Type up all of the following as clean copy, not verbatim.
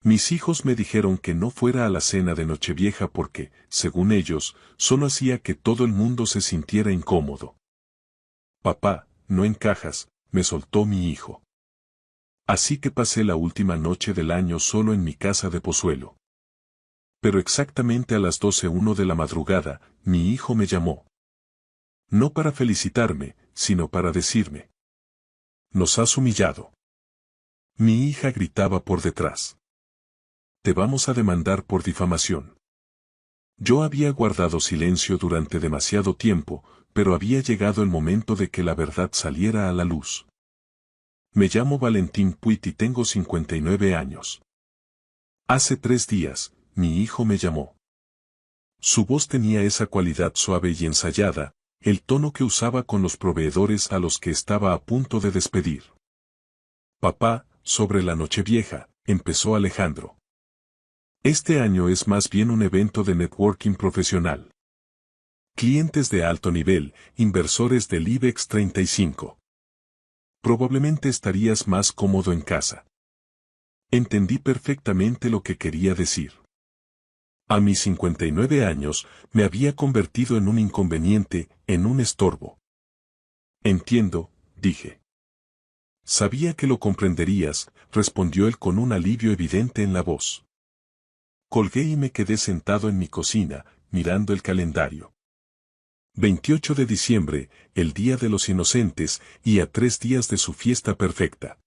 Mis hijos me dijeron que no fuera a la cena de Nochevieja porque, según ellos, solo hacía que todo el mundo se sintiera incómodo. Papá, no encajas, me soltó mi hijo. Así que pasé la última noche del año solo en mi casa de Pozuelo. Pero exactamente a las 12:01 de la madrugada, mi hijo me llamó. No para felicitarme, sino para decirme: nos has humillado. Mi hija gritaba por detrás: te vamos a demandar por difamación. Yo había guardado silencio durante demasiado tiempo, pero había llegado el momento de que la verdad saliera a la luz. Me llamo Valentín Puig y tengo 59 años. Hace 3 días, mi hijo me llamó. Su voz tenía esa cualidad suave y ensayada, el tono que usaba con los proveedores a los que estaba a punto de despedir. Papá, sobre la Nochevieja, empezó Alejandro. Este año es más bien un evento de networking profesional. Clientes de alto nivel, inversores del IBEX 35. Probablemente estarías más cómodo en casa. Entendí perfectamente lo que quería decir. A mis 59 años, me había convertido en un inconveniente, en un estorbo. Entiendo, dije. Sabía que lo comprenderías, respondió él con un alivio evidente en la voz. Colgué y me quedé sentado en mi cocina, mirando el calendario. 28 de diciembre, el Día de los Inocentes, y a 3 días de su fiesta perfecta.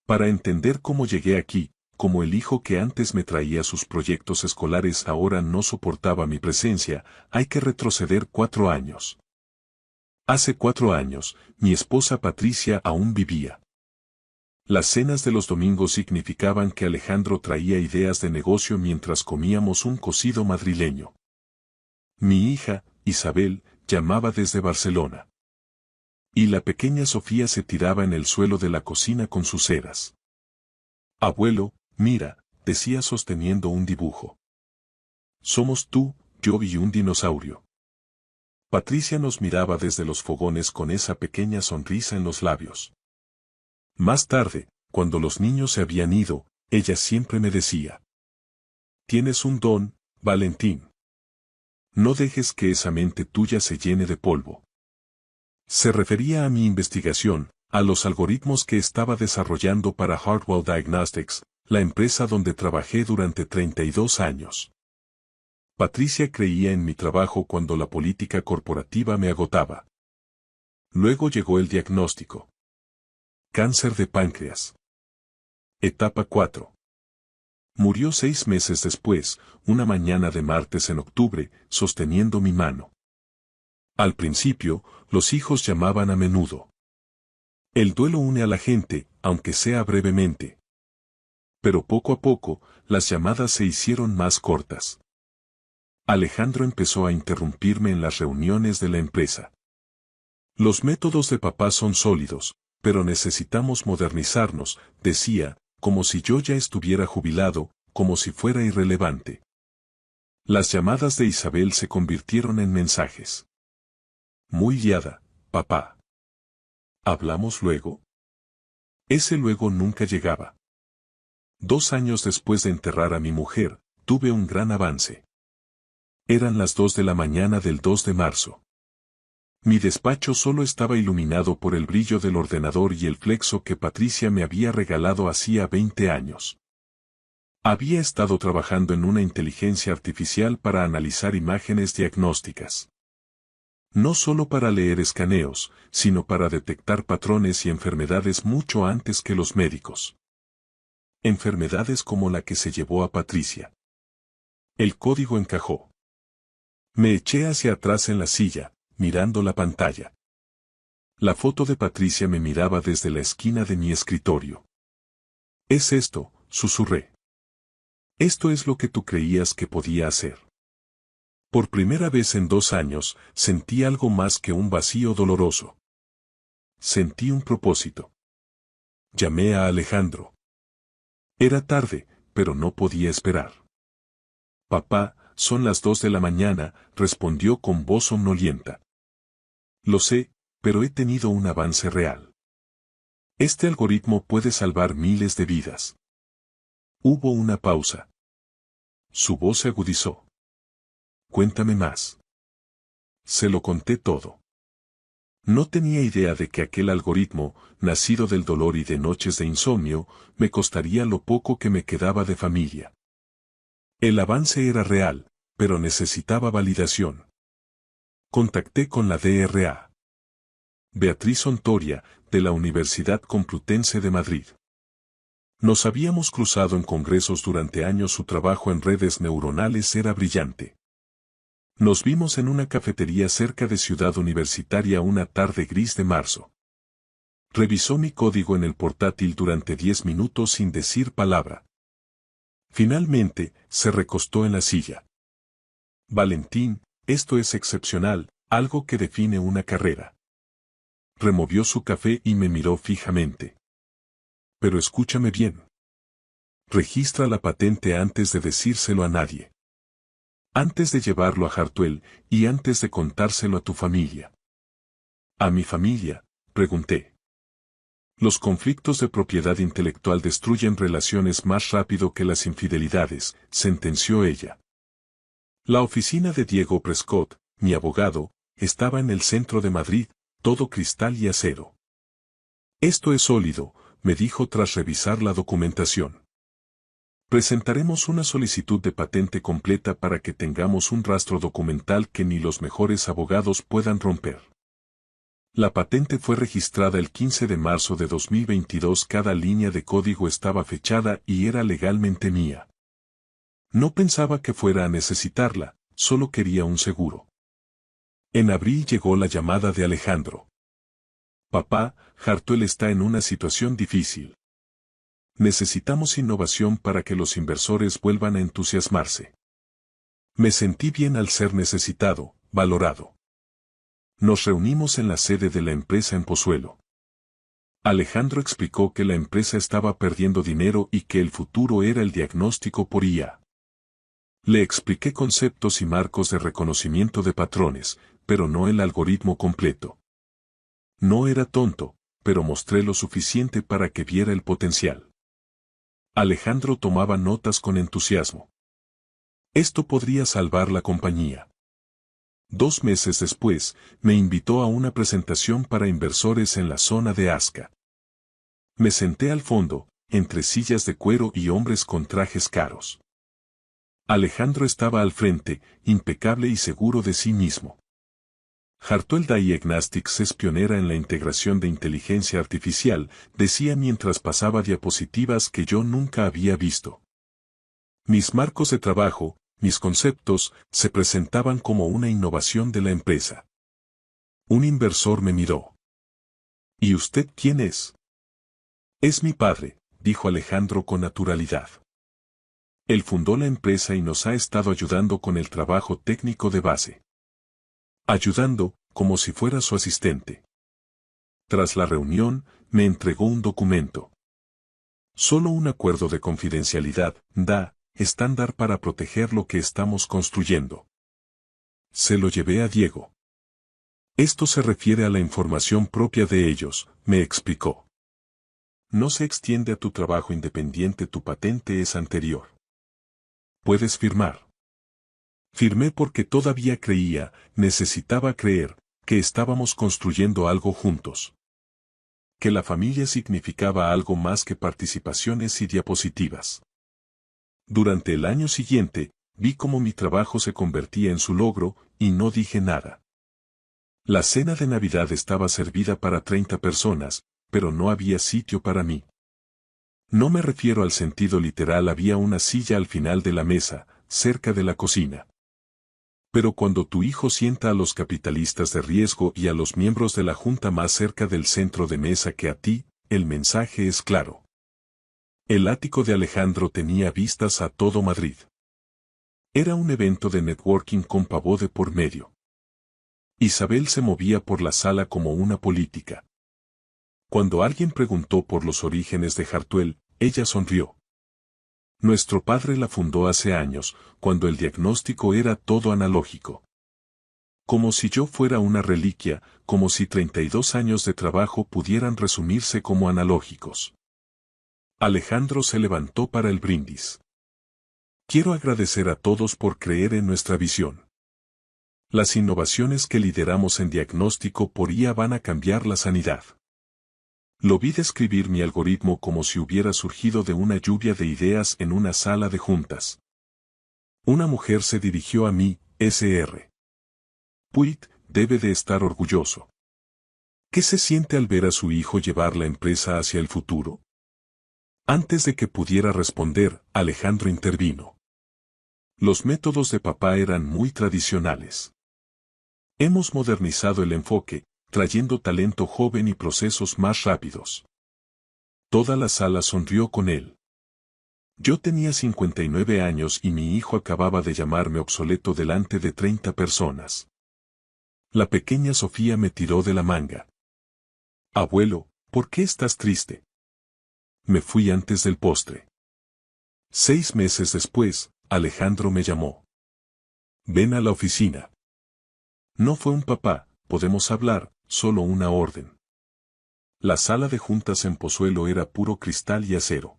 Para entender cómo llegué aquí, como el hijo que antes me traía sus proyectos escolares ahora no soportaba mi presencia, hay que retroceder 4 años. Hace 4 años, mi esposa Patricia aún vivía. Las cenas de los domingos significaban que Alejandro traía ideas de negocio mientras comíamos un cocido madrileño. Mi hija, Isabel, llamaba desde Barcelona. Y la pequeña Sofía se tiraba en el suelo de la cocina con sus ceras. Abuelo, mira, decía sosteniendo un dibujo. Somos tú, yo y un dinosaurio. Patricia nos miraba desde los fogones con esa pequeña sonrisa en los labios. Más tarde, cuando los niños se habían ido, ella siempre me decía: tienes un don, Valentín. No dejes que esa mente tuya se llene de polvo. Se refería a mi investigación, a los algoritmos que estaba desarrollando para Hartwell Diagnostics, la empresa donde trabajé durante 32 años. Patricia creía en mi trabajo cuando la política corporativa me agotaba. Luego llegó el diagnóstico. Cáncer de páncreas. Etapa 4. Murió 6 meses después, una mañana de martes en octubre, sosteniendo mi mano. Al principio, los hijos llamaban a menudo. El duelo une a la gente, aunque sea brevemente. Pero poco a poco, las llamadas se hicieron más cortas. Alejandro empezó a interrumpirme en las reuniones de la empresa. Los métodos de papá son sólidos, pero necesitamos modernizarnos, decía, como si yo ya estuviera jubilado, como si fuera irrelevante. Las llamadas de Isabel se convirtieron en mensajes. Muy guiada, papá. ¿Hablamos luego? Ese luego nunca llegaba. 2 años después de enterrar a mi mujer, tuve un gran avance. Eran las 2 de la mañana del 2 de marzo. Mi despacho solo estaba iluminado por el brillo del ordenador y el flexo que Patricia me había regalado hacía 20 años. Había estado trabajando en una inteligencia artificial para analizar imágenes diagnósticas. No solo para leer escaneos, sino para detectar patrones y enfermedades mucho antes que los médicos. Enfermedades como la que se llevó a Patricia. El código encajó. Me eché hacia atrás en la silla, mirando la pantalla. La foto de Patricia me miraba desde la esquina de mi escritorio. «Es esto», susurré. «Esto es lo que tú creías que podía hacer». Por primera vez en 2 años, sentí algo más que un vacío doloroso. Sentí un propósito. Llamé a Alejandro. Era tarde, pero no podía esperar. «Papá, son las 2 de la mañana», respondió con voz somnolienta. «Lo sé, pero he tenido un avance real. Este algoritmo puede salvar miles de vidas». Hubo una pausa. Su voz se agudizó. Cuéntame más. Se lo conté todo. No tenía idea de que aquel algoritmo, nacido del dolor y de noches de insomnio, me costaría lo poco que me quedaba de familia. El avance era real, pero necesitaba validación. Contacté con la DRA. Beatriz Ontoria, de la Universidad Complutense de Madrid. Nos habíamos cruzado en congresos durante años, su trabajo en redes neuronales era brillante. Nos vimos en una cafetería cerca de Ciudad Universitaria una tarde gris de marzo. Revisó mi código en el portátil durante 10 minutos sin decir palabra. Finalmente, se recostó en la silla. Valentín, esto es excepcional, algo que define una carrera. Removió su café y me miró fijamente. Pero escúchame bien. Registra la patente antes de decírselo a nadie. Antes de llevarlo a Hartwell y antes de contárselo a tu familia. ¿A mi familia?, pregunté. Los conflictos de propiedad intelectual destruyen relaciones más rápido que las infidelidades, sentenció ella. La oficina de Diego Prescott, mi abogado, estaba en el centro de Madrid, todo cristal y acero. Esto es sólido, me dijo tras revisar la documentación. Presentaremos una solicitud de patente completa para que tengamos un rastro documental que ni los mejores abogados puedan romper. La patente fue registrada el 15 de marzo de 2022. Cada línea de código estaba fechada y era legalmente mía. No pensaba que fuera a necesitarla, solo quería un seguro. En abril llegó la llamada de Alejandro. Papá, Hartwell está en una situación difícil. Necesitamos innovación para que los inversores vuelvan a entusiasmarse. Me sentí bien al ser necesitado, valorado. Nos reunimos en la sede de la empresa en Pozuelo. Alejandro explicó que la empresa estaba perdiendo dinero y que el futuro era el diagnóstico por IA. Le expliqué conceptos y marcos de reconocimiento de patrones, pero no el algoritmo completo. No era tonto, pero mostré lo suficiente para que viera el potencial. Alejandro tomaba notas con entusiasmo. Esto podría salvar la compañía. 2 meses después, me invitó a una presentación para inversores en la zona de Asca. Me senté al fondo, entre sillas de cuero y hombres con trajes caros. Alejandro estaba al frente, impecable y seguro de sí mismo. Hartwell Diagnostics es pionera en la integración de inteligencia artificial, decía mientras pasaba diapositivas que yo nunca había visto. Mis marcos de trabajo, mis conceptos, se presentaban como una innovación de la empresa. Un inversor me miró. ¿Y usted quién es? Es mi padre, dijo Alejandro con naturalidad. Él fundó la empresa y nos ha estado ayudando con el trabajo técnico de base. Ayudando, como si fuera su asistente. Tras la reunión, me entregó un documento. Solo un acuerdo de confidencialidad, estándar para proteger lo que estamos construyendo. Se lo llevé a Diego. Esto se refiere a la información propia de ellos, me explicó. No se extiende a tu trabajo independiente, tu patente es anterior. Puedes firmar. Firmé porque todavía creía, necesitaba creer, que estábamos construyendo algo juntos. Que la familia significaba algo más que participaciones y diapositivas. Durante el año siguiente, vi cómo mi trabajo se convertía en su logro, y no dije nada. La cena de Navidad estaba servida para 30 personas, pero no había sitio para mí. No me refiero al sentido literal, había una silla al final de la mesa, cerca de la cocina. Pero cuando tu hijo sienta a los capitalistas de riesgo y a los miembros de la junta más cerca del centro de mesa que a ti, el mensaje es claro. El ático de Alejandro tenía vistas a todo Madrid. Era un evento de networking con pavó de por medio. Isabel se movía por la sala como una política. Cuando alguien preguntó por los orígenes de Hartwell, ella sonrió. Nuestro padre la fundó hace años, cuando el diagnóstico era todo analógico. Como si yo fuera una reliquia, como si 32 años de trabajo pudieran resumirse como analógicos. Alejandro se levantó para el brindis. Quiero agradecer a todos por creer en nuestra visión. Las innovaciones que lideramos en diagnóstico por IA van a cambiar la sanidad. Lo vi describir mi algoritmo como si hubiera surgido de una lluvia de ideas en una sala de juntas. Una mujer se dirigió a mí, Sr. Puig, debe de estar orgulloso. ¿Qué se siente al ver a su hijo llevar la empresa hacia el futuro? Antes de que pudiera responder, Alejandro intervino. Los métodos de papá eran muy tradicionales. Hemos modernizado el enfoque, trayendo talento joven y procesos más rápidos. Toda la sala sonrió con él. Yo tenía 59 años y mi hijo acababa de llamarme obsoleto delante de 30 personas. La pequeña Sofía me tiró de la manga. Abuelo, ¿por qué estás triste? Me fui antes del postre. 6 meses después, Alejandro me llamó. Ven a la oficina. No fue un papá, podemos hablar, solo una orden. La sala de juntas en Pozuelo era puro cristal y acero.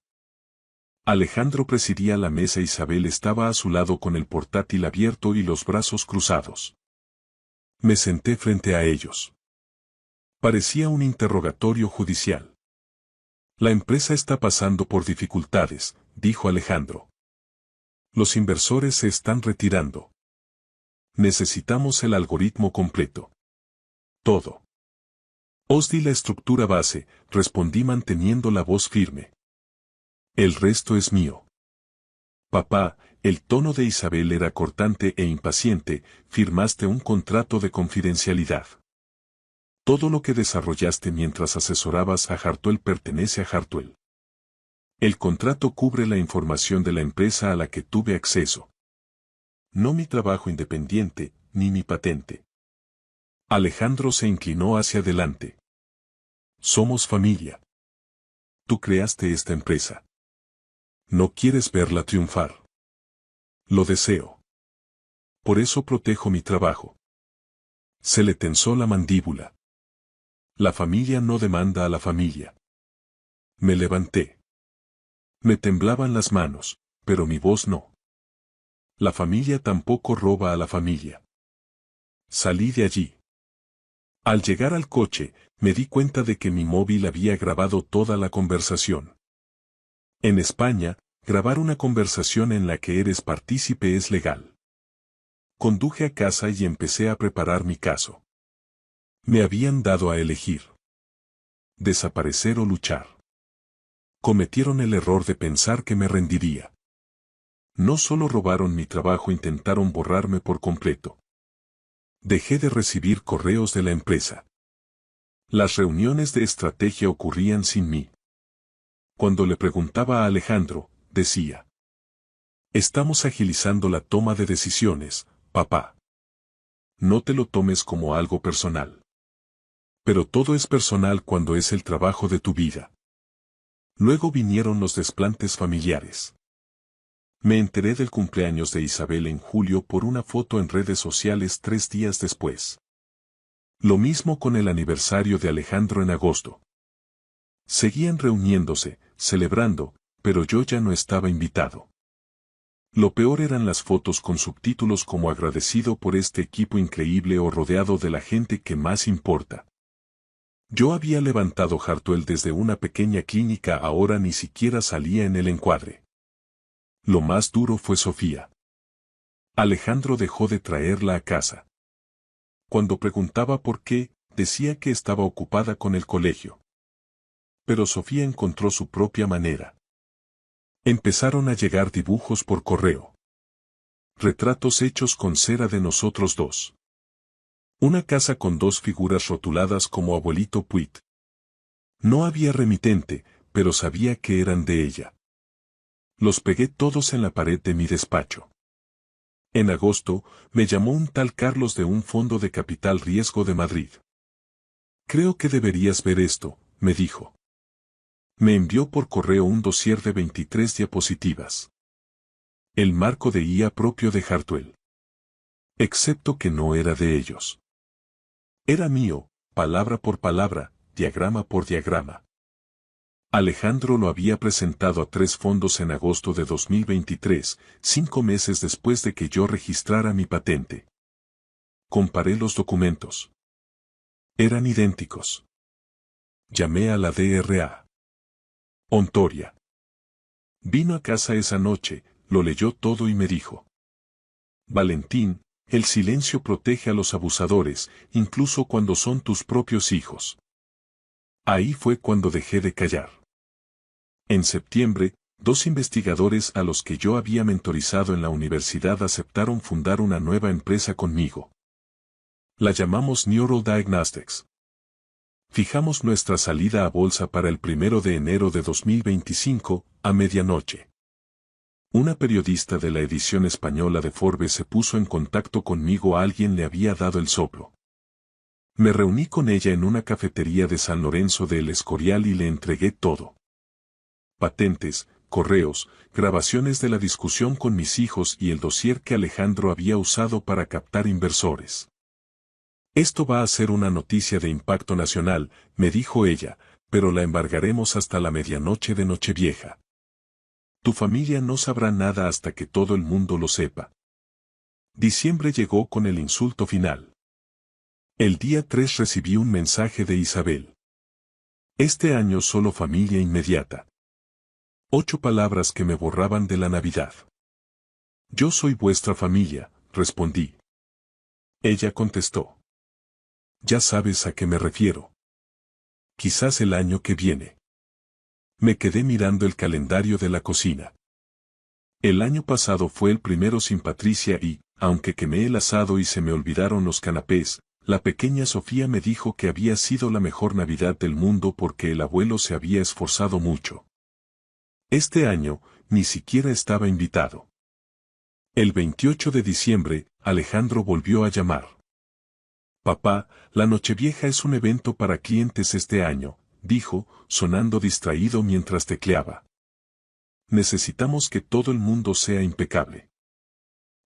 Alejandro presidía la mesa, Isabel estaba a su lado con el portátil abierto y los brazos cruzados. Me senté frente a ellos. Parecía un interrogatorio judicial. La empresa está pasando por dificultades, dijo Alejandro. Los inversores se están retirando. Necesitamos el algoritmo completo. Todo. Os di la estructura base, respondí manteniendo la voz firme. El resto es mío. Papá, el tono de Isabel era cortante e impaciente, firmaste un contrato de confidencialidad. Todo lo que desarrollaste mientras asesorabas a Hartwell pertenece a Hartwell. El contrato cubre la información de la empresa a la que tuve acceso. No mi trabajo independiente, ni mi patente. Alejandro se inclinó hacia adelante. Somos familia. Tú creaste esta empresa. No quieres verla triunfar. Lo deseo. Por eso protejo mi trabajo. Se le tensó la mandíbula. La familia no demanda a la familia. Me levanté. Me temblaban las manos, pero mi voz no. La familia tampoco roba a la familia. Salí de allí. Al llegar al coche, me di cuenta de que mi móvil había grabado toda la conversación. En España, grabar una conversación en la que eres partícipe es legal. Conduje a casa y empecé a preparar mi caso. Me habían dado a elegir. Desaparecer o luchar. Cometieron el error de pensar que me rendiría. No solo robaron mi trabajo, intentaron borrarme por completo. Dejé de recibir correos de la empresa. Las reuniones de estrategia ocurrían sin mí. Cuando le preguntaba a Alejandro, decía: estamos agilizando la toma de decisiones, papá. No te lo tomes como algo personal. Pero todo es personal cuando es el trabajo de tu vida. Luego vinieron los desplantes familiares. Me enteré del cumpleaños de Isabel en julio por una foto en redes sociales 3 días después. Lo mismo con el aniversario de Alejandro en agosto. Seguían reuniéndose, celebrando, pero yo ya no estaba invitado. Lo peor eran las fotos con subtítulos como agradecido por este equipo increíble o rodeado de la gente que más importa. Yo había levantado Hartwell desde una pequeña clínica, ahora ni siquiera salía en el encuadre. Lo más duro fue Sofía. Alejandro dejó de traerla a casa. Cuando preguntaba por qué, decía que estaba ocupada con el colegio. Pero Sofía encontró su propia manera. Empezaron a llegar dibujos por correo. Retratos hechos con cera de nosotros dos. Una casa con 2 figuras rotuladas como abuelito Puig. No había remitente, pero sabía que eran de ella. Los pegué todos en la pared de mi despacho. En agosto, me llamó un tal Carlos de un fondo de capital riesgo de Madrid. Creo que deberías ver esto, me dijo. Me envió por correo un dossier de 23 diapositivas. El marco de IA propio de Hartwell. Excepto que no era de ellos. Era mío, palabra por palabra, diagrama por diagrama. Alejandro lo había presentado a 3 fondos en agosto de 2023, 5 meses después de que yo registrara mi patente. Comparé los documentos. Eran idénticos. Llamé a la DRA. Ontoria. Vino a casa esa noche, lo leyó todo y me dijo: Valentín, el silencio protege a los abusadores, incluso cuando son tus propios hijos. Ahí fue cuando dejé de callar. En septiembre, 2 investigadores a los que yo había mentorizado en la universidad aceptaron fundar una nueva empresa conmigo. La llamamos Neural Diagnostics. Fijamos nuestra salida a bolsa para el 1 de enero de 2025, a medianoche. Una periodista de la edición española de Forbes se puso en contacto conmigo. Alguien le había dado el soplo. Me reuní con ella en una cafetería de San Lorenzo de El Escorial y le entregué todo. Patentes, correos, grabaciones de la discusión con mis hijos y el dossier que Alejandro había usado para captar inversores. Esto va a ser una noticia de impacto nacional, me dijo ella, pero la embargaremos hasta la medianoche de Nochevieja. Tu familia no sabrá nada hasta que todo el mundo lo sepa. Diciembre llegó con el insulto final. El día 3 recibí un mensaje de Isabel. Este año solo familia inmediata. 8 palabras que me borraban de la Navidad. Yo soy vuestra familia, respondí. Ella contestó. Ya sabes a qué me refiero. Quizás el año que viene. Me quedé mirando el calendario de la cocina. El año pasado fue el primero sin Patricia y, aunque quemé el asado y se me olvidaron los canapés, la pequeña Sofía me dijo que había sido la mejor Navidad del mundo porque el abuelo se había esforzado mucho. Este año, ni siquiera estaba invitado. El 28 de diciembre, Alejandro volvió a llamar. Papá, la Nochevieja es un evento para clientes este año, dijo, sonando distraído mientras tecleaba. Necesitamos que todo el mundo sea impecable.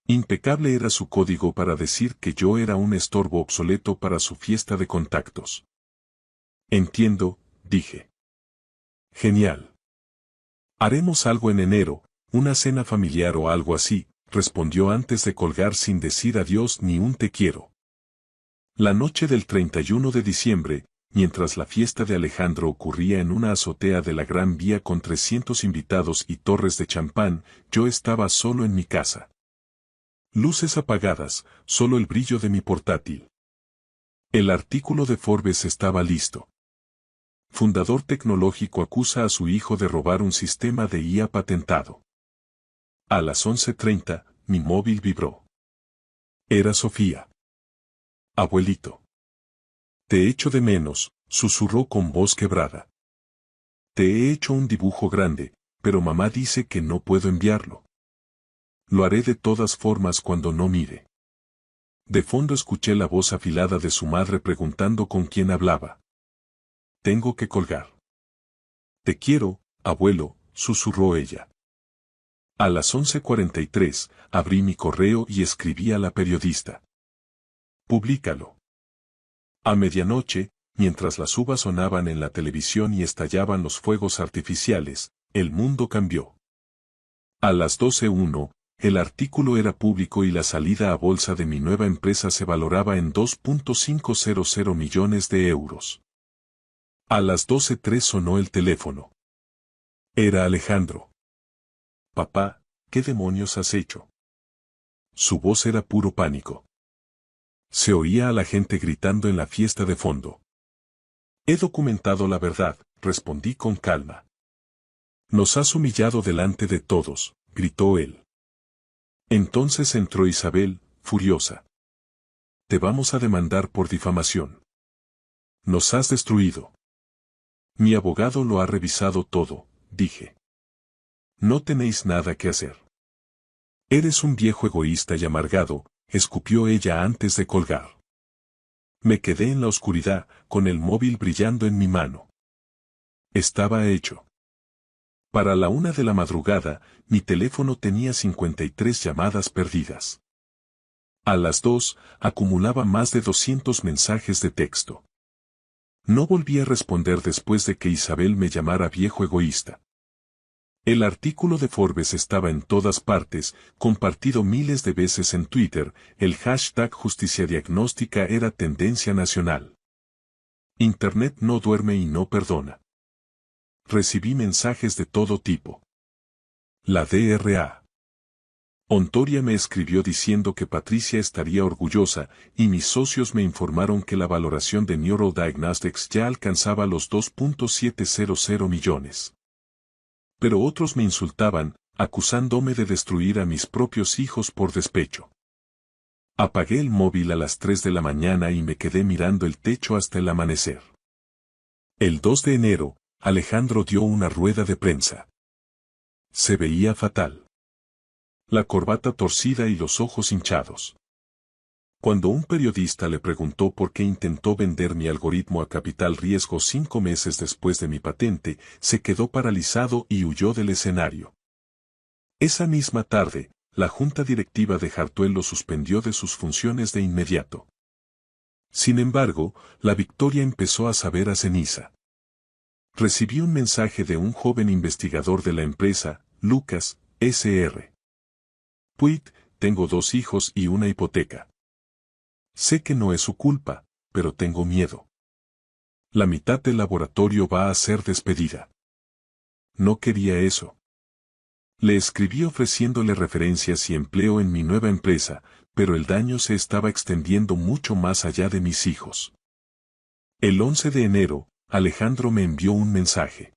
Impecable era su código para decir que yo era un estorbo obsoleto para su fiesta de contactos. Entiendo, dije. Genial. Haremos algo en enero, una cena familiar o algo así, respondió antes de colgar sin decir adiós ni un te quiero. La noche del 31 de diciembre, mientras la fiesta de Alejandro ocurría en una azotea de la Gran Vía con 300 invitados y torres de champán, yo estaba solo en mi casa. Luces apagadas, solo el brillo de mi portátil. El artículo de Forbes estaba listo. Fundador tecnológico acusa a su hijo de robar un sistema de IA patentado. A las 11:30, mi móvil vibró. Era Sofía. Abuelito. Te echo de menos, susurró con voz quebrada. Te he hecho un dibujo grande, pero mamá dice que no puedo enviarlo. Lo haré de todas formas cuando no mire. De fondo escuché la voz afilada de su madre preguntando con quién hablaba. Tengo que colgar. Te quiero, abuelo, susurró ella. A las 11:43, abrí mi correo y escribí a la periodista. Publícalo. A medianoche, mientras las uvas sonaban en la televisión y estallaban los fuegos artificiales, el mundo cambió. A las 12:01, el artículo era público y la salida a bolsa de mi nueva empresa se valoraba en 2.500 millones de euros. A las 12:03 sonó el teléfono. Era Alejandro. Papá, ¿qué demonios has hecho? Su voz era puro pánico. Se oía a la gente gritando en la fiesta de fondo. He documentado la verdad, respondí con calma. Nos has humillado delante de todos, gritó él. Entonces entró Isabel, furiosa. Te vamos a demandar por difamación. Nos has destruido. Mi abogado lo ha revisado todo, dije. No tenéis nada que hacer. Eres un viejo egoísta y amargado, escupió ella antes de colgar. Me quedé en la oscuridad, con el móvil brillando en mi mano. Estaba hecho. Para la 1 de la madrugada, mi teléfono tenía 53 llamadas perdidas. A las 2, acumulaba más de 200 mensajes de texto. No volví a responder después de que Isabel me llamara viejo egoísta. El artículo de Forbes estaba en todas partes, compartido miles de veces en Twitter, el hashtag Justicia Diagnóstica era tendencia nacional. Internet no duerme y no perdona. Recibí mensajes de todo tipo. La DRA. Ontoria me escribió diciendo que Patricia estaría orgullosa, y mis socios me informaron que la valoración de Neurodiagnostics ya alcanzaba los 2.700 millones. Pero otros me insultaban, acusándome de destruir a mis propios hijos por despecho. Apagué el móvil a las 3 de la mañana y me quedé mirando el techo hasta el amanecer. El 2 de enero, Alejandro dio una rueda de prensa. Se veía fatal. La corbata torcida y los ojos hinchados. Cuando un periodista le preguntó por qué intentó vender mi algoritmo a capital riesgo 5 meses después de mi patente, se quedó paralizado y huyó del escenario. Esa misma tarde, la junta directiva de Hartwell lo suspendió de sus funciones de inmediato. Sin embargo, la victoria empezó a saber a ceniza. Recibí un mensaje de un joven investigador de la empresa, Lucas, Sr. Puig, tengo 2 hijos y una hipoteca. Sé que no es su culpa, pero tengo miedo. La mitad del laboratorio va a ser despedida. No quería eso. Le escribí ofreciéndole referencias y empleo en mi nueva empresa, pero el daño se estaba extendiendo mucho más allá de mis hijos. El 11 de enero, Alejandro me envió un mensaje.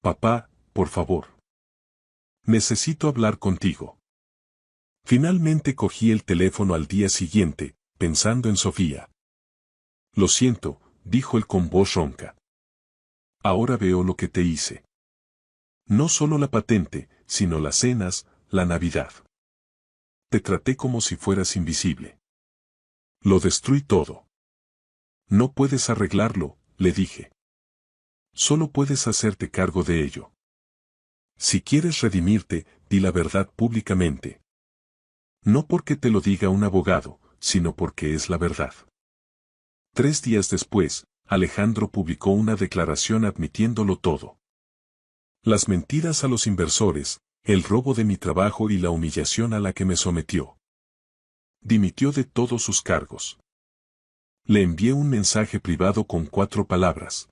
Papá, por favor. Necesito hablar contigo. Finalmente cogí el teléfono al día siguiente, pensando en Sofía. Lo siento, dijo él con voz ronca. Ahora veo lo que te hice. No solo la patente, sino las cenas, la Navidad. Te traté como si fueras invisible. Lo destruí todo. No puedes arreglarlo, le dije. Solo puedes hacerte cargo de ello. Si quieres redimirte, di la verdad públicamente. No porque te lo diga un abogado, sino porque es la verdad. 3 días después, Alejandro publicó una declaración admitiéndolo todo. Las mentiras a los inversores, el robo de mi trabajo y la humillación a la que me sometió. Dimitió de todos sus cargos. Le envié un mensaje privado con 4 palabras.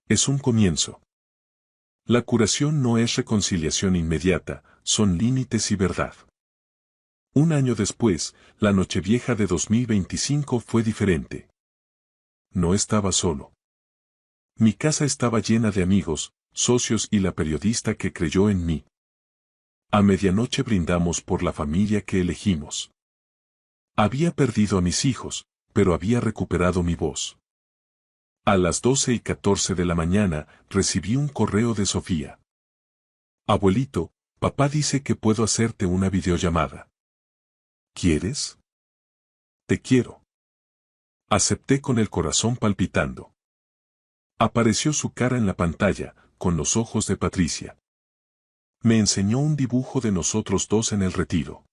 Es un comienzo. La curación no es reconciliación inmediata, son límites y verdad. Un año después, la Nochevieja de 2025 fue diferente. No estaba solo. Mi casa estaba llena de amigos, socios y la periodista que creyó en mí. A medianoche brindamos por la familia que elegimos. Había perdido a mis hijos, pero había recuperado mi voz. A las 12:14 de la mañana, recibí un correo de Sofía. Abuelito, papá dice que puedo hacerte una videollamada. ¿Quieres? Te quiero. Acepté con el corazón palpitando. Apareció su cara en la pantalla, con los ojos de Patricia. Me enseñó un dibujo de nosotros dos en el retiro.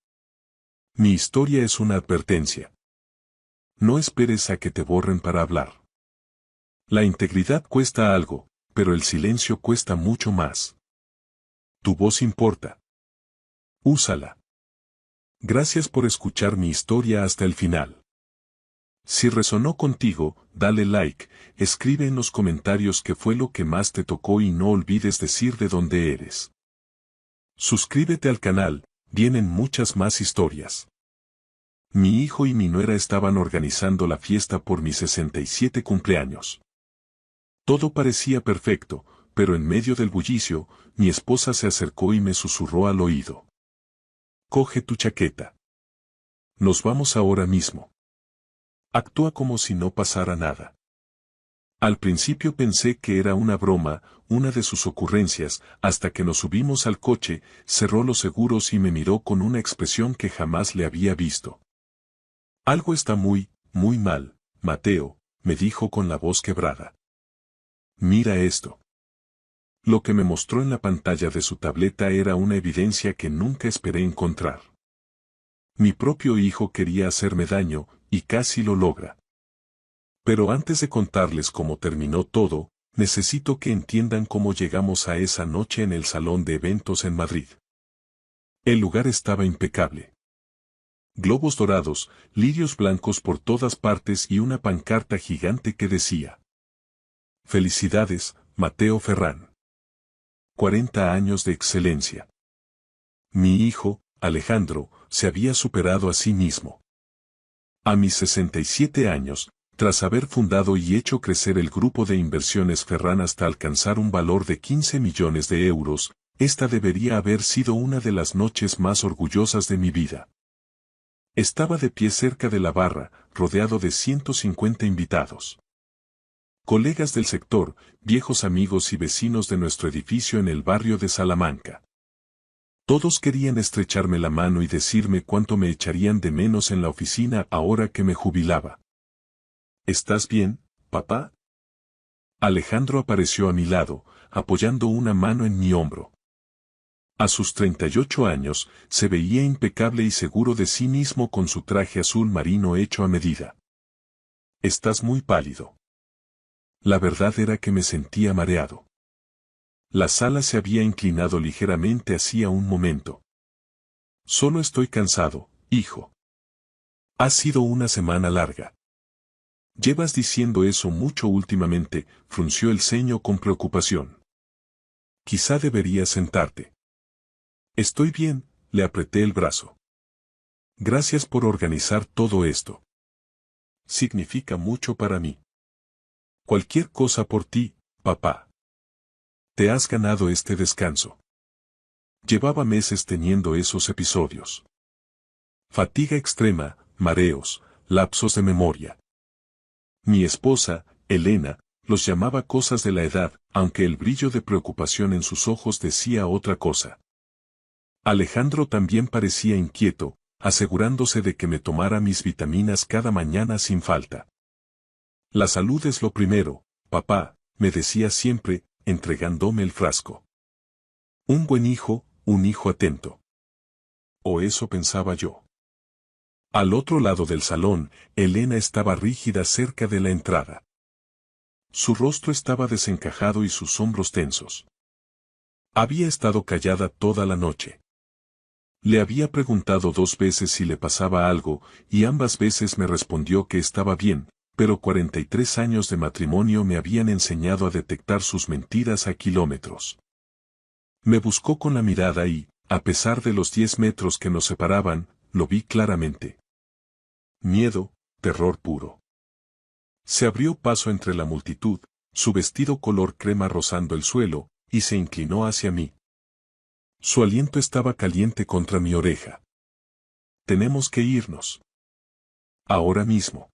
Mi historia es una advertencia. No esperes a que te borren para hablar. La integridad cuesta algo, pero el silencio cuesta mucho más. Tu voz importa. Úsala. Gracias por escuchar mi historia hasta el final. Si resonó contigo, dale like, escribe en los comentarios qué fue lo que más te tocó y no olvides decir de dónde eres. Suscríbete al canal, vienen muchas más historias. Mi hijo y mi nuera estaban organizando la fiesta por mi 67 cumpleaños. Todo parecía perfecto, pero en medio del bullicio, mi esposa se acercó y me susurró al oído. Coge tu chaqueta. Nos vamos ahora mismo. Actúa como si no pasara nada. Al principio pensé que era una broma, una de sus ocurrencias, hasta que nos subimos al coche, cerró los seguros y me miró con una expresión que jamás le había visto. Algo está muy, muy mal, Mateo, me dijo con la voz quebrada. Mira esto. Lo que me mostró en la pantalla de su tableta era una evidencia que nunca esperé encontrar. Mi propio hijo quería hacerme daño, y casi lo logra. Pero antes de contarles cómo terminó todo, necesito que entiendan cómo llegamos a esa noche en el salón de eventos en Madrid. El lugar estaba impecable. Globos dorados, lirios blancos por todas partes y una pancarta gigante que decía: Felicidades, Mateo Ferrán. 40 años de excelencia. Mi hijo, Alejandro, se había superado a sí mismo. A mis 67 años, tras haber fundado y hecho crecer el grupo de inversiones Ferrán hasta alcanzar un valor de 15 millones de euros, esta debería haber sido una de las noches más orgullosas de mi vida. Estaba de pie cerca de la barra, rodeado de 150 invitados. Colegas del sector, viejos amigos y vecinos de nuestro edificio en el barrio de Salamanca. Todos querían estrecharme la mano y decirme cuánto me echarían de menos en la oficina ahora que me jubilaba. ¿Estás bien, papá? Alejandro apareció a mi lado, apoyando una mano en mi hombro. A sus 38 años, se veía impecable y seguro de sí mismo con su traje azul marino hecho a medida. Estás muy pálido. La verdad era que me sentía mareado. La sala se había inclinado ligeramente hacía un momento. Solo estoy cansado, hijo. Ha sido una semana larga. Llevas diciendo eso mucho últimamente, frunció el ceño con preocupación. Quizá deberías sentarte. Estoy bien, le apreté el brazo. Gracias por organizar todo esto. Significa mucho para mí. Cualquier cosa por ti, papá. Te has ganado este descanso. Llevaba meses teniendo esos episodios. Fatiga extrema, mareos, lapsos de memoria. Mi esposa, Elena, los llamaba cosas de la edad, aunque el brillo de preocupación en sus ojos decía otra cosa. Alejandro también parecía inquieto, asegurándose de que me tomara mis vitaminas cada mañana sin falta. La salud es lo primero, papá, me decía siempre, entregándome el frasco. Un buen hijo, un hijo atento. O eso pensaba yo. Al otro lado del salón, Elena estaba rígida cerca de la entrada. Su rostro estaba desencajado y sus hombros tensos. Había estado callada toda la noche. Le había preguntado 2 veces si le pasaba algo, y ambas veces me respondió que estaba bien, pero 43 años de matrimonio me habían enseñado a detectar sus mentiras a kilómetros. Me buscó con la mirada y, a pesar de los 10 metros que nos separaban, lo vi claramente. Miedo, terror puro. Se abrió paso entre la multitud, su vestido color crema rozando el suelo, y se inclinó hacia mí. Su aliento estaba caliente contra mi oreja. Tenemos que irnos. Ahora mismo.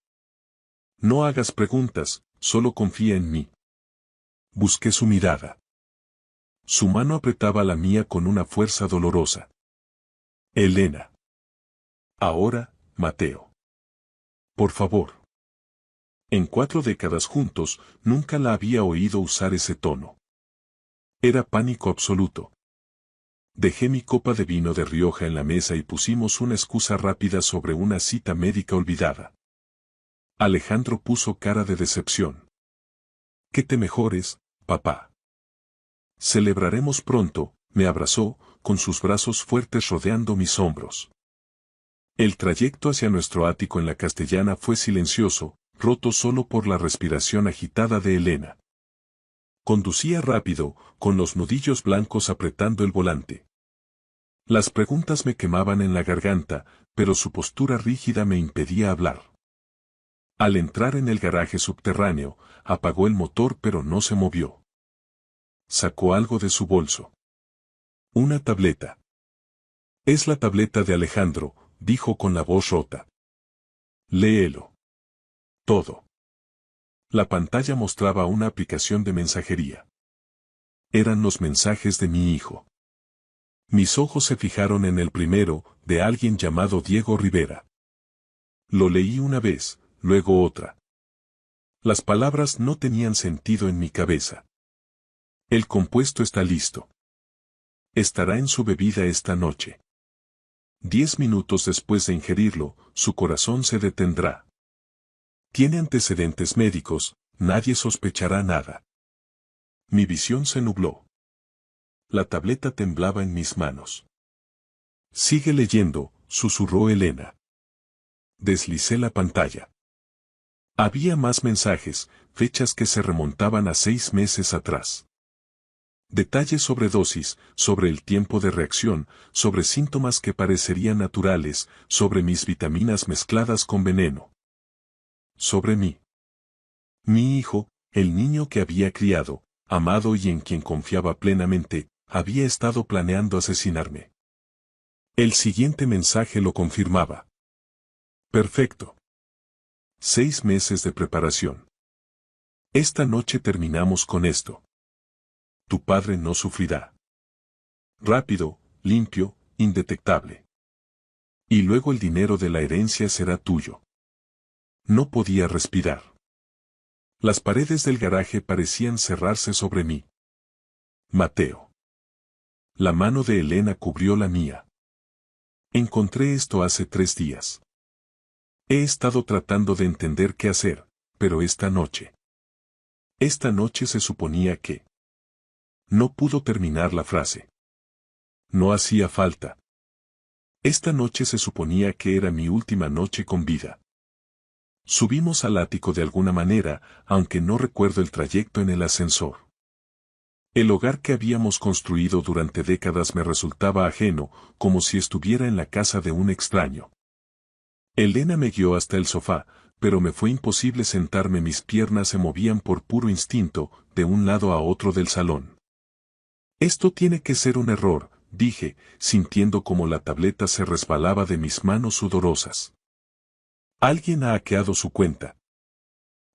No hagas preguntas, solo confía en mí. Busqué su mirada. Su mano apretaba la mía con una fuerza dolorosa. Elena. Ahora, Mateo. Por favor. En 4 décadas juntos, nunca la había oído usar ese tono. Era pánico absoluto. Dejé mi copa de vino de Rioja en la mesa y pusimos una excusa rápida sobre una cita médica olvidada. Alejandro puso cara de decepción. Que te mejores, papá. Celebraremos pronto, me abrazó, con sus brazos fuertes rodeando mis hombros. El trayecto hacia nuestro ático en la Castellana fue silencioso, roto solo por la respiración agitada de Elena. Conducía rápido, con los nudillos blancos apretando el volante. Las preguntas me quemaban en la garganta, pero su postura rígida me impedía hablar. Al entrar en el garaje subterráneo, apagó el motor pero no se movió. Sacó algo de su bolso. Una tableta. Es la tableta de Alejandro, dijo con la voz rota. Léelo. Todo. La pantalla mostraba una aplicación de mensajería. Eran los mensajes de mi hijo. Mis ojos se fijaron en el primero, de alguien llamado Diego Rivera. Lo leí una vez, luego otra. Las palabras no tenían sentido en mi cabeza. El compuesto está listo. Estará en su bebida esta noche. 10 minutos después de ingerirlo, su corazón se detendrá. Tiene antecedentes médicos, nadie sospechará nada. Mi visión se nubló. La tableta temblaba en mis manos. Sigue leyendo, susurró Elena. Deslicé la pantalla. Había más mensajes, fechas que se remontaban a 6 meses atrás. Detalles sobre dosis, sobre el tiempo de reacción, sobre síntomas que parecerían naturales, sobre mis vitaminas mezcladas con veneno. Sobre mí. Mi hijo, el niño que había criado, amado y en quien confiaba plenamente, había estado planeando asesinarme. El siguiente mensaje lo confirmaba. Perfecto. 6 meses de preparación. Esta noche terminamos con esto. Tu padre no sufrirá. Rápido, limpio, indetectable. Y luego el dinero de la herencia será tuyo. No podía respirar. Las paredes del garaje parecían cerrarse sobre mí. Mateo. La mano de Elena cubrió la mía. Encontré esto hace 3 días. He estado tratando de entender qué hacer, pero esta noche se suponía que... No pudo terminar la frase. No hacía falta. Esta noche se suponía que era mi última noche con vida. Subimos al ático de alguna manera, aunque no recuerdo el trayecto en el ascensor. El hogar que habíamos construido durante décadas me resultaba ajeno, como si estuviera en la casa de un extraño. Elena me guió hasta el sofá, pero me fue imposible sentarme, mis piernas se movían por puro instinto, de un lado a otro del salón. Esto tiene que ser un error, dije, sintiendo como la tableta se resbalaba de mis manos sudorosas. Alguien ha hackeado su cuenta.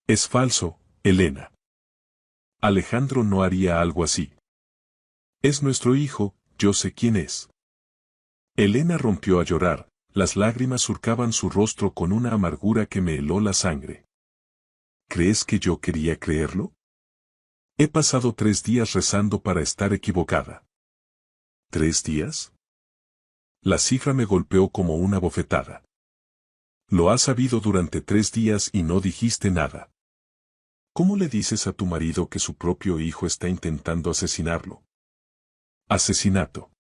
Es falso, Elena. Alejandro no haría algo así. Es nuestro hijo, yo sé quién es. Elena rompió a llorar, las lágrimas surcaban su rostro con una amargura que me heló la sangre. ¿Crees que yo quería creerlo? He pasado 3 días rezando para estar equivocada. ¿3 días? La cifra me golpeó como una bofetada. Lo has sabido durante 3 días y no dijiste nada. ¿Cómo le dices a tu marido que su propio hijo está intentando asesinarlo? Asesinato.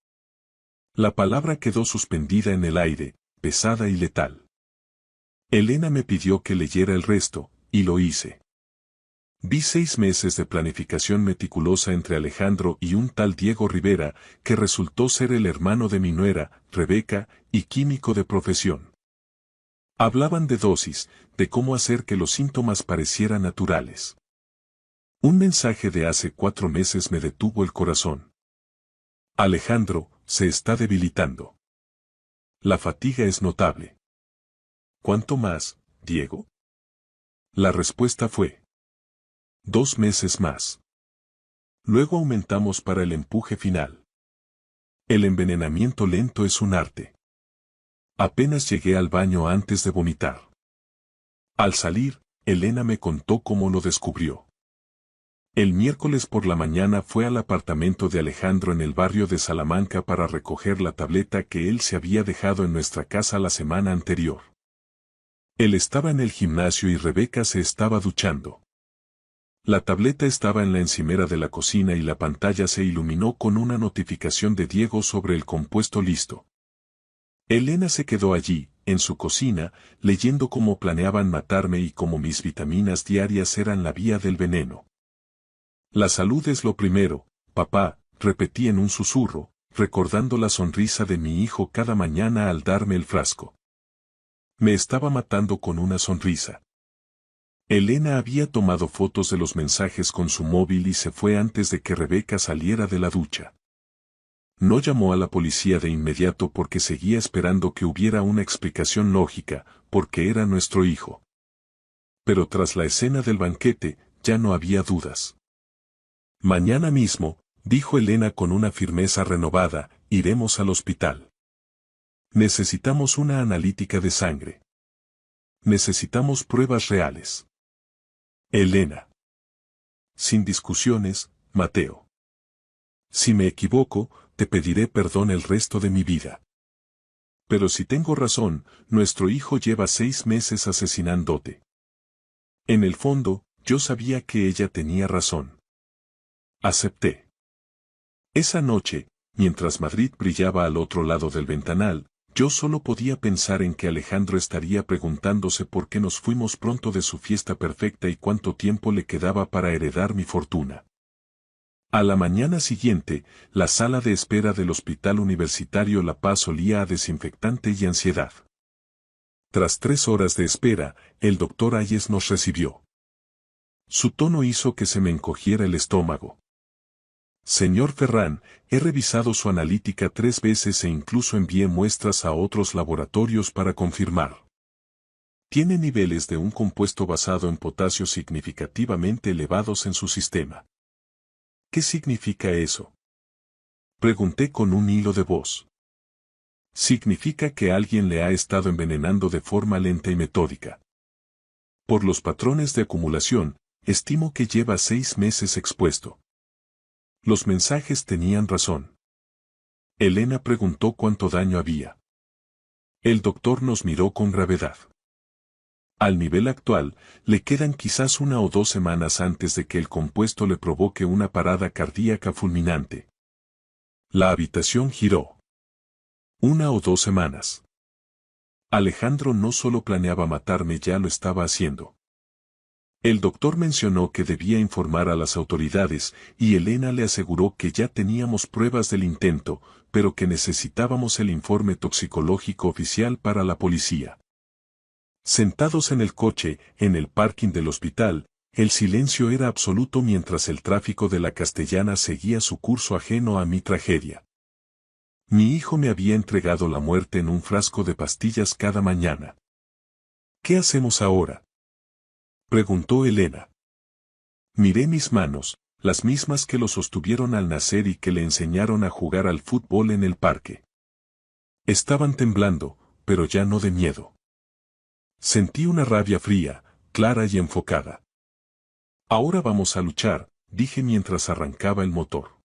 La palabra quedó suspendida en el aire, pesada y letal. Elena me pidió que leyera el resto, y lo hice. Vi 6 meses de planificación meticulosa entre Alejandro y un tal Diego Rivera, que resultó ser el hermano de mi nuera, Rebeca, y químico de profesión. Hablaban de dosis, de cómo hacer que los síntomas parecieran naturales. Un mensaje de hace 4 meses me detuvo el corazón. Alejandro, se está debilitando. La fatiga es notable. ¿Cuánto más, Diego? La respuesta fue: 2 meses más. Luego aumentamos para el empuje final. El envenenamiento lento es un arte. Apenas llegué al baño antes de vomitar. Al salir, Elena me contó cómo lo descubrió. El miércoles por la mañana fue al apartamento de Alejandro en el barrio de Salamanca para recoger la tableta que él se había dejado en nuestra casa la semana anterior. Él estaba en el gimnasio y Rebeca se estaba duchando. La tableta estaba en la encimera de la cocina y la pantalla se iluminó con una notificación de Diego sobre el compuesto listo. Elena se quedó allí, en su cocina, leyendo cómo planeaban matarme y cómo mis vitaminas diarias eran la vía del veneno. La salud es lo primero, papá, repetí en un susurro, recordando la sonrisa de mi hijo cada mañana al darme el frasco. Me estaba matando con una sonrisa. Elena había tomado fotos de los mensajes con su móvil y se fue antes de que Rebeca saliera de la ducha. No llamó a la policía de inmediato porque seguía esperando que hubiera una explicación lógica, porque era nuestro hijo. Pero tras la escena del banquete, ya no había dudas. Mañana mismo, dijo Elena con una firmeza renovada, iremos al hospital. Necesitamos una analítica de sangre. Necesitamos pruebas reales. Elena. Sin discusiones, Mateo. Si me equivoco, te pediré perdón el resto de mi vida. Pero si tengo razón, nuestro hijo lleva 6 meses asesinándote. En el fondo, yo sabía que ella tenía razón. Acepté. Esa noche, mientras Madrid brillaba al otro lado del ventanal, yo solo podía pensar en que Alejandro estaría preguntándose por qué nos fuimos pronto de su fiesta perfecta y cuánto tiempo le quedaba para heredar mi fortuna. A la mañana siguiente, la sala de espera del Hospital Universitario La Paz olía a desinfectante y ansiedad. Tras 3 horas de espera, el doctor Ayes nos recibió. Su tono hizo que se me encogiera el estómago. Señor Ferrán, he revisado su analítica 3 veces e incluso envié muestras a otros laboratorios para confirmar. Tiene niveles de un compuesto basado en potasio significativamente elevados en su sistema. ¿Qué significa eso? Pregunté con un hilo de voz. Significa que alguien le ha estado envenenando de forma lenta y metódica. Por los patrones de acumulación, estimo que lleva 6 meses expuesto. Los mensajes tenían razón. Elena preguntó cuánto daño había. El doctor nos miró con gravedad. Al nivel actual, le quedan quizás 1 o 2 semanas antes de que el compuesto le provoque una parada cardíaca fulminante. La habitación giró. 1 o 2 semanas. Alejandro no solo planeaba matarme, ya lo estaba haciendo. El doctor mencionó que debía informar a las autoridades y Elena le aseguró que ya teníamos pruebas del intento, pero que necesitábamos el informe toxicológico oficial para la policía. Sentados en el coche, en el parking del hospital, el silencio era absoluto mientras el tráfico de la Castellana seguía su curso ajeno a mi tragedia. Mi hijo me había entregado la muerte en un frasco de pastillas cada mañana. ¿Qué hacemos ahora?, preguntó Elena. Miré mis manos, las mismas que lo sostuvieron al nacer y que le enseñaron a jugar al fútbol en el parque. Estaban temblando, pero ya no de miedo. Sentí una rabia fría, clara y enfocada. Ahora vamos a luchar, dije mientras arrancaba el motor.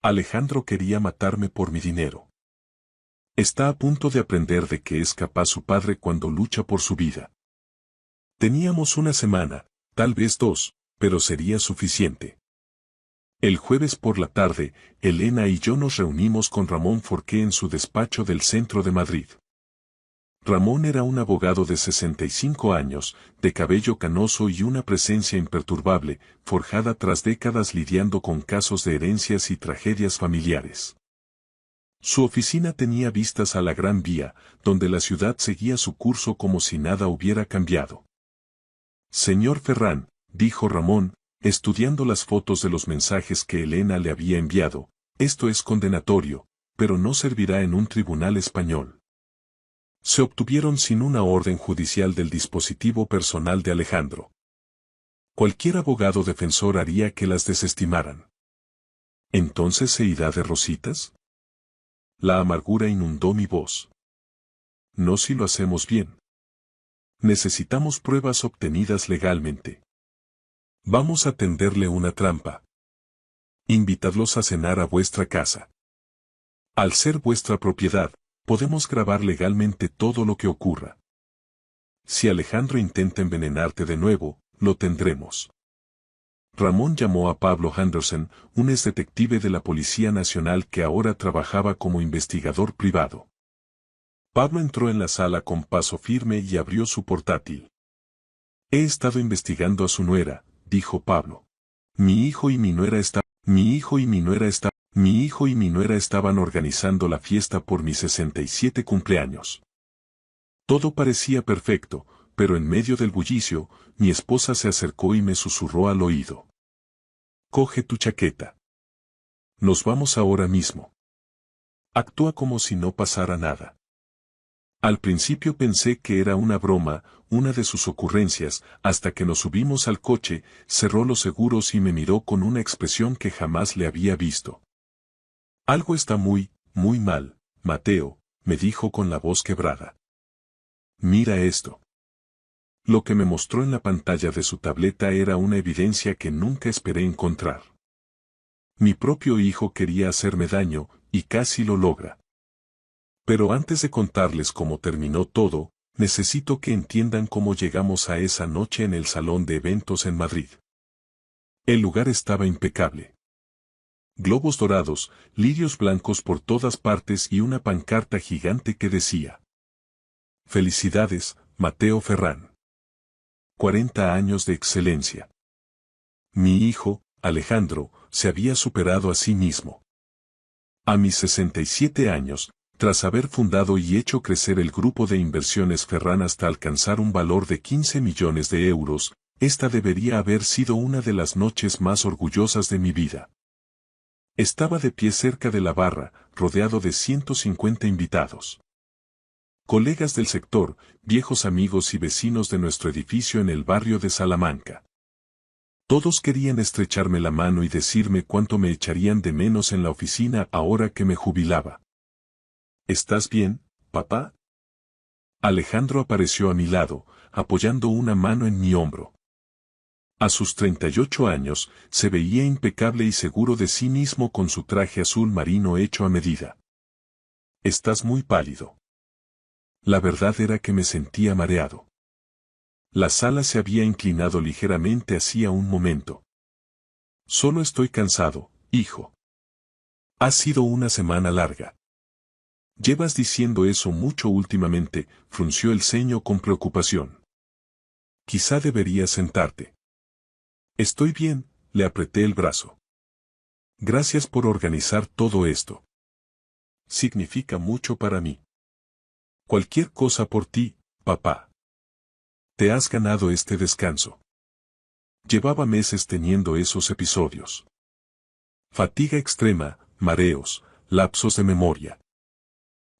Alejandro quería matarme por mi dinero. Está a punto de aprender de qué es capaz su padre cuando lucha por su vida. Teníamos 1 semana, tal vez 2, pero sería suficiente. El jueves por la tarde, Elena y yo nos reunimos con Ramón Forqué en su despacho del centro de Madrid. Ramón era un abogado de 65 años, de cabello canoso y una presencia imperturbable, forjada tras décadas lidiando con casos de herencias y tragedias familiares. Su oficina tenía vistas a la Gran Vía, donde la ciudad seguía su curso como si nada hubiera cambiado. Señor Ferrán, dijo Ramón, estudiando las fotos de los mensajes que Elena le había enviado, esto es condenatorio, pero no servirá en un tribunal español. Se obtuvieron sin una orden judicial del dispositivo personal de Alejandro. Cualquier abogado defensor haría que las desestimaran. ¿Entonces se irá de rositas? La amargura inundó mi voz. No si lo hacemos bien. Necesitamos pruebas obtenidas legalmente. Vamos a tenderle una trampa. Invitadlos a cenar a vuestra casa. Al ser vuestra propiedad, podemos grabar legalmente todo lo que ocurra. Si Alejandro intenta envenenarte de nuevo, lo tendremos. Ramón llamó a Pablo Henderson, un exdetective de la Policía Nacional que ahora trabajaba como investigador privado. Pablo entró en la sala con paso firme y abrió su portátil. He estado investigando a su nuera, dijo Pablo. Mi hijo y mi nuera estaban organizando la fiesta por mi 67 cumpleaños. Todo parecía perfecto, pero en medio del bullicio, mi esposa se acercó y me susurró al oído. Coge tu chaqueta. Nos vamos ahora mismo. Actúa como si no pasara nada. Al principio pensé que era una broma, una de sus ocurrencias, hasta que nos subimos al coche, cerró los seguros y me miró con una expresión que jamás le había visto. Algo está muy mal, Mateo, me dijo con la voz quebrada. Mira esto. Lo que me mostró en la pantalla de su tableta era una evidencia que nunca esperé encontrar. Mi propio hijo quería hacerme daño, y casi lo logra. Pero antes de contarles cómo terminó todo, Necesito que entiendan cómo llegamos a esa noche en el salón de eventos en Madrid. El lugar estaba impecable. Globos dorados, lirios blancos por todas partes y una pancarta gigante que decía: Felicidades, Mateo Ferrán. 40 años de excelencia. Mi hijo, Alejandro, se había superado a sí mismo. A mis 67 años, tras haber fundado y hecho crecer el grupo de inversiones Ferrán hasta alcanzar un valor de 15 millones de euros, esta debería haber sido una de las noches más orgullosas de mi vida. Estaba de pie cerca de la barra, rodeado de 150 invitados. Colegas del sector, viejos amigos y vecinos de nuestro edificio en el barrio de Salamanca. Todos querían estrecharme la mano y decirme cuánto me echarían de menos en la oficina ahora que me jubilaba. ¿Estás bien, papá? Alejandro apareció a mi lado, apoyando una mano en mi hombro. A sus 38 años, se veía impecable y seguro de sí mismo con su traje azul marino hecho a medida. Estás muy pálido. La verdad era que me sentía mareado. La sala se había inclinado ligeramente hacía un momento. Solo estoy cansado, hijo. Ha sido una semana larga. Llevas diciendo eso mucho últimamente, frunció el ceño con preocupación. Quizá deberías sentarte. Estoy bien, le apreté el brazo. Gracias por organizar todo esto. Significa mucho para mí. Cualquier cosa por ti, papá. Te has ganado este descanso. Llevaba meses teniendo esos episodios. Fatiga extrema, mareos, lapsos de memoria.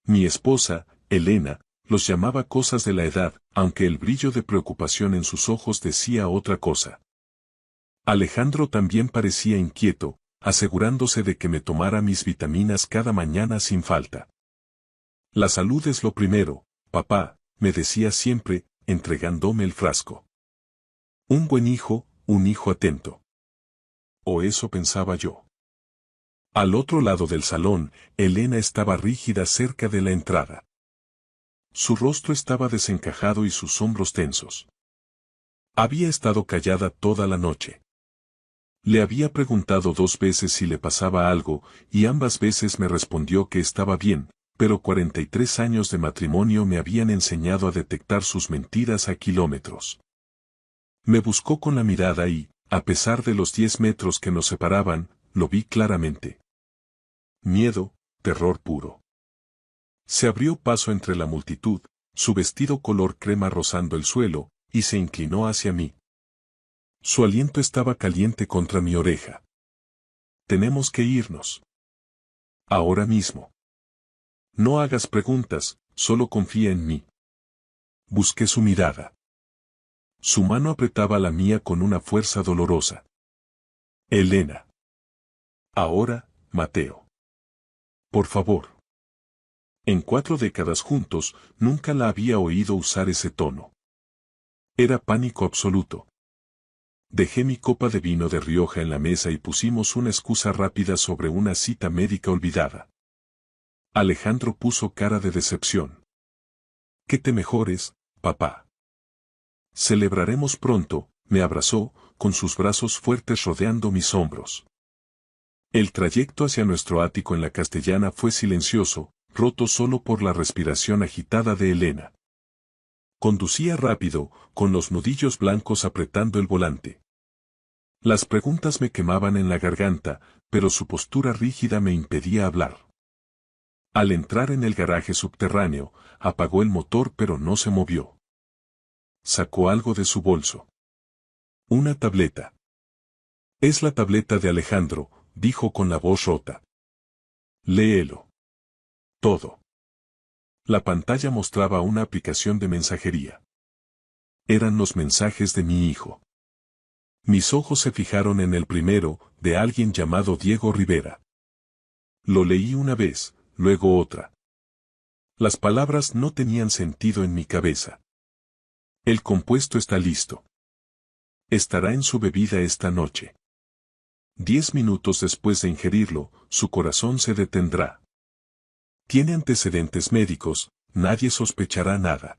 Mi esposa, Elena, los llamaba cosas de la edad, aunque el brillo de preocupación en sus ojos decía otra cosa. Alejandro también parecía inquieto, asegurándose de que me tomara mis vitaminas cada mañana sin falta. La salud es lo primero, papá, me decía siempre, entregándome el frasco. Un buen hijo, un hijo atento. O eso pensaba yo. Al otro lado del salón, Elena estaba rígida cerca de la entrada. Su rostro estaba desencajado y sus hombros tensos. Había estado callada toda la noche. Le había preguntado 2 veces si le pasaba algo, y ambas veces me respondió que estaba bien, pero 43 años de matrimonio me habían enseñado a detectar sus mentiras a kilómetros. Me buscó con la mirada y, a pesar de los 10 metros que nos separaban, lo vi claramente. Miedo, terror puro. Se abrió paso entre la multitud, su vestido color crema rozando el suelo, y se inclinó hacia mí. Su aliento estaba caliente contra mi oreja. Tenemos que irnos. Ahora mismo. No hagas preguntas, solo confía en mí. Busqué su mirada. Su mano apretaba la mía con una fuerza dolorosa. Elena. Ahora, Mateo. Por favor. En 4 décadas juntos, nunca la había oído usar ese tono. Era pánico absoluto. Dejé mi copa de vino de Rioja en la mesa y pusimos una excusa rápida sobre una cita médica olvidada. Alejandro puso cara de decepción. Que te mejores, papá. Celebraremos pronto, me abrazó, con sus brazos fuertes rodeando mis hombros. El trayecto hacia nuestro ático en la Castellana fue silencioso, roto solo por la respiración agitada de Elena. Conducía rápido, con los nudillos blancos apretando el volante. Las preguntas me quemaban en la garganta, pero su postura rígida me impedía hablar. Al entrar en el garaje subterráneo, apagó el motor pero no se movió. Sacó algo de su bolso. Una tableta. Es la tableta de Alejandro, dijo con la voz rota. Léelo. Todo. La pantalla mostraba una aplicación de mensajería. Eran los mensajes de mi hijo. Mis ojos se fijaron en el primero, de alguien llamado Diego Rivera. Lo leí una vez, luego otra. Las palabras no tenían sentido en mi cabeza. El compuesto está listo. Estará en su bebida esta noche. 10 minutos después de ingerirlo, su corazón se detendrá. Tiene antecedentes médicos, nadie sospechará nada.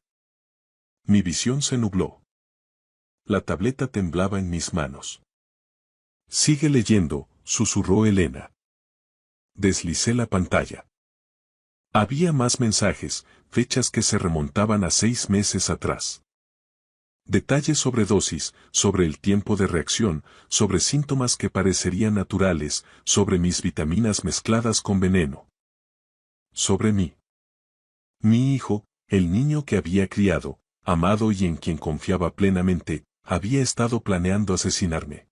Mi visión se nubló. La tableta temblaba en mis manos. Sigue leyendo, susurró Elena. Deslicé la pantalla. Había más mensajes, fechas que se remontaban a 6 meses atrás. Detalles sobre dosis, sobre el tiempo de reacción, sobre síntomas que parecerían naturales, sobre mis vitaminas mezcladas con veneno. Sobre mí. Mi hijo, el niño que había criado, amado y en quien confiaba plenamente, había estado planeando asesinarme.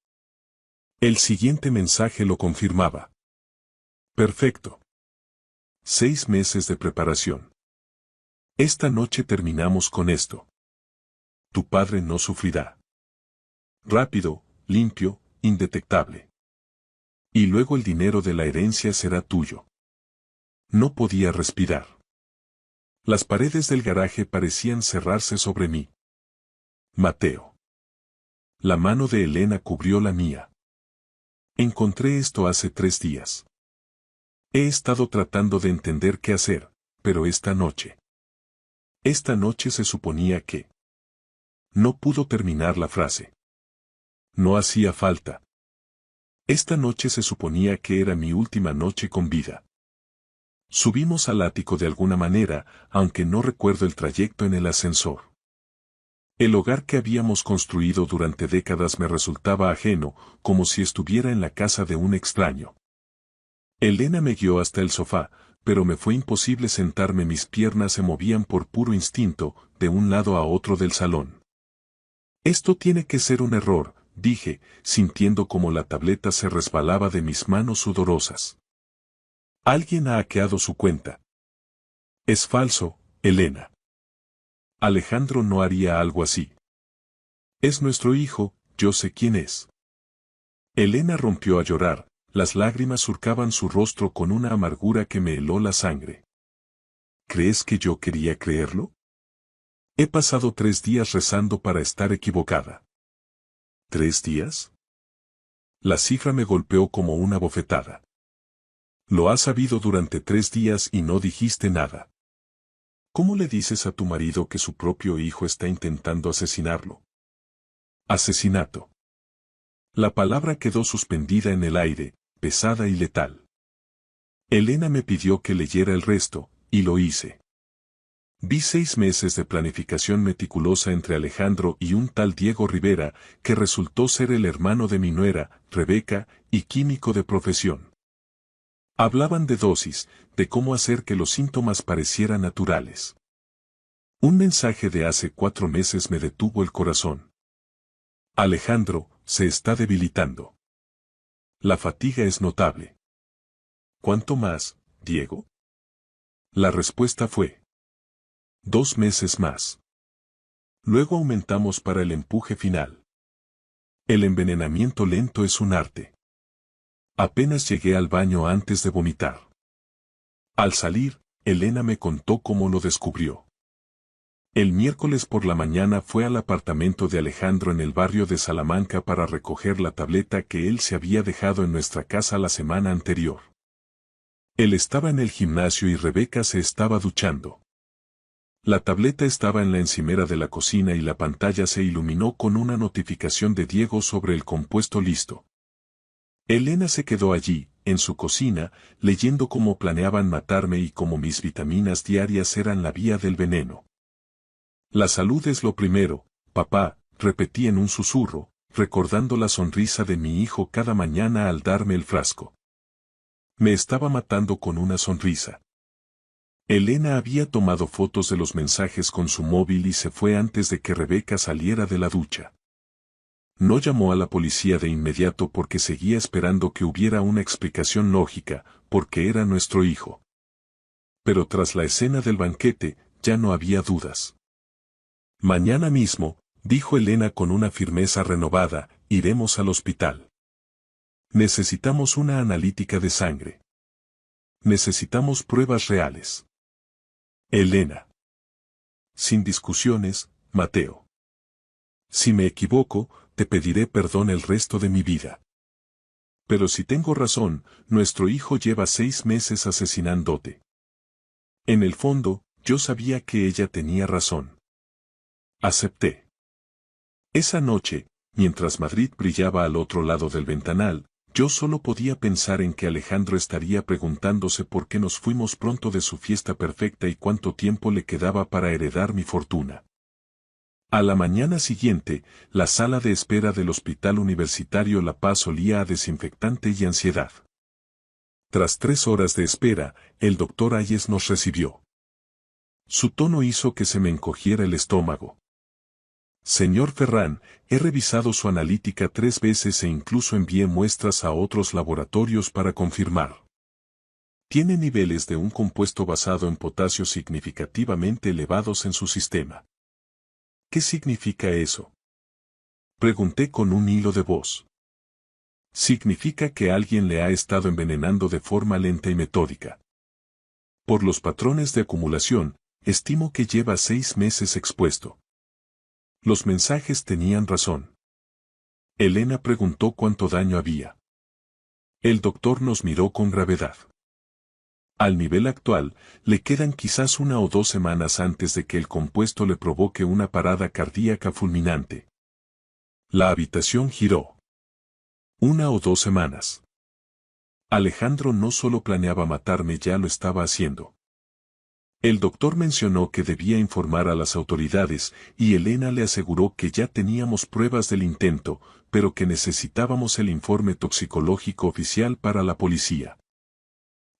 El siguiente mensaje lo confirmaba. Perfecto. 6 meses de preparación. Esta noche terminamos con esto. Tu padre no sufrirá. Rápido, limpio, indetectable. Y luego el dinero de la herencia será tuyo. No podía respirar. Las paredes del garaje parecían cerrarse sobre mí. Mateo. La mano de Elena cubrió la mía. Encontré esto hace 3 días. He estado tratando de entender qué hacer, pero esta noche se suponía que... No pudo terminar la frase. No hacía falta. Esta noche se suponía que era mi última noche con vida. Subimos al ático de alguna manera, aunque no recuerdo el trayecto en el ascensor. El hogar que habíamos construido durante décadas me resultaba ajeno, como si estuviera en la casa de un extraño. Elena me guió hasta el sofá, pero me fue imposible sentarme, mis piernas se movían por puro instinto, de un lado a otro del salón. Esto tiene que ser un error, dije, sintiendo como la tableta se resbalaba de mis manos sudorosas. Alguien ha hackeado su cuenta. Es falso, Elena. Alejandro no haría algo así. Es nuestro hijo, yo sé quién es. Elena rompió a llorar, las lágrimas surcaban su rostro con una amargura que me heló la sangre. ¿Crees que yo quería creerlo? He pasado 3 días rezando para estar equivocada. ¿3 días? La cifra me golpeó como una bofetada. Lo has sabido durante 3 días y no dijiste nada. ¿Cómo le dices a tu marido que su propio hijo está intentando asesinarlo? Asesinato. La palabra quedó suspendida en el aire, pesada y letal. Elena me pidió que leyera el resto, y lo hice. Vi 6 meses de planificación meticulosa entre Alejandro y un tal Diego Rivera, que resultó ser el hermano de mi nuera, Rebeca, y químico de profesión. Hablaban de dosis, de cómo hacer que los síntomas parecieran naturales. Un mensaje de hace 4 meses me detuvo el corazón. Alejandro, se está debilitando. La fatiga es notable. ¿Cuánto más, Diego? La respuesta fue: 2 meses más. Luego aumentamos para el empuje final. El envenenamiento lento es un arte. Apenas llegué al baño antes de vomitar. Al salir, Elena me contó cómo lo descubrió. El miércoles por la mañana fue al apartamento de Alejandro en el barrio de Salamanca para recoger la tableta que él se había dejado en nuestra casa la semana anterior. Él estaba en el gimnasio y Rebeca se estaba duchando. La tableta estaba en la encimera de la cocina y la pantalla se iluminó con una notificación de Diego sobre el compuesto listo. Elena se quedó allí, en su cocina, leyendo cómo planeaban matarme y cómo mis vitaminas diarias eran la vía del veneno. La salud es lo primero, papá, repetí en un susurro, recordando la sonrisa de mi hijo cada mañana al darme el frasco. Me estaba matando con una sonrisa. Elena había tomado fotos de los mensajes con su móvil y se fue antes de que Rebeca saliera de la ducha. No llamó a la policía de inmediato porque seguía esperando que hubiera una explicación lógica, porque era nuestro hijo. Pero tras la escena del banquete, ya no había dudas. Mañana mismo, dijo Elena con una firmeza renovada, iremos al hospital. Necesitamos una analítica de sangre. Necesitamos pruebas reales. Elena. Sin discusiones, Mateo. Si me equivoco, te pediré perdón el resto de mi vida. Pero si tengo razón, nuestro hijo lleva 6 meses asesinándote. En el fondo, yo sabía que ella tenía razón. Acepté. Esa noche, mientras Madrid brillaba al otro lado del ventanal, yo solo podía pensar en que Alejandro estaría preguntándose por qué nos fuimos pronto de su fiesta perfecta y cuánto tiempo le quedaba para heredar mi fortuna. A la mañana siguiente, la sala de espera del Hospital Universitario La Paz olía a desinfectante y ansiedad. Tras 3 horas de espera, el doctor Ayes nos recibió. Su tono hizo que se me encogiera el estómago. Señor Ferrán, he revisado su analítica 3 veces e incluso envié muestras a otros laboratorios para confirmar. Tiene niveles de un compuesto basado en potasio significativamente elevados en su sistema. ¿Qué significa eso? Pregunté con un hilo de voz. Significa que alguien le ha estado envenenando de forma lenta y metódica. Por los patrones de acumulación, estimo que lleva 6 meses expuesto. Los mensajes tenían razón. Elena preguntó cuánto daño había. El doctor nos miró con gravedad. Al nivel actual, le quedan quizás 1 o 2 semanas antes de que el compuesto le provoque una parada cardíaca fulminante. La habitación giró. 1 o 2 semanas. Alejandro no solo planeaba matarme, ya lo estaba haciendo. El doctor mencionó que debía informar a las autoridades y Elena le aseguró que ya teníamos pruebas del intento, pero que necesitábamos el informe toxicológico oficial para la policía.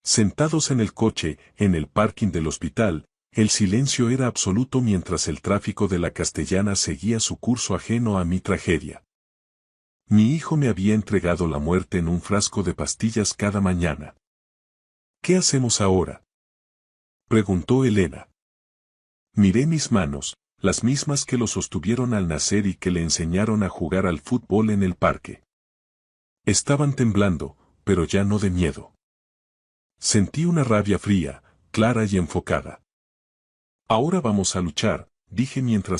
Sentados en el coche, en el parking del hospital, el silencio era absoluto mientras el tráfico de la Castellana seguía su curso ajeno a mi tragedia. Mi hijo me había entregado la muerte en un frasco de pastillas cada mañana. ¿Qué hacemos ahora?, preguntó Elena. Miré mis manos, las mismas que lo sostuvieron al nacer y que le enseñaron a jugar al fútbol en el parque. Estaban temblando, pero ya no de miedo. Sentí una rabia fría, clara y enfocada. Ahora vamos a luchar, dije mientras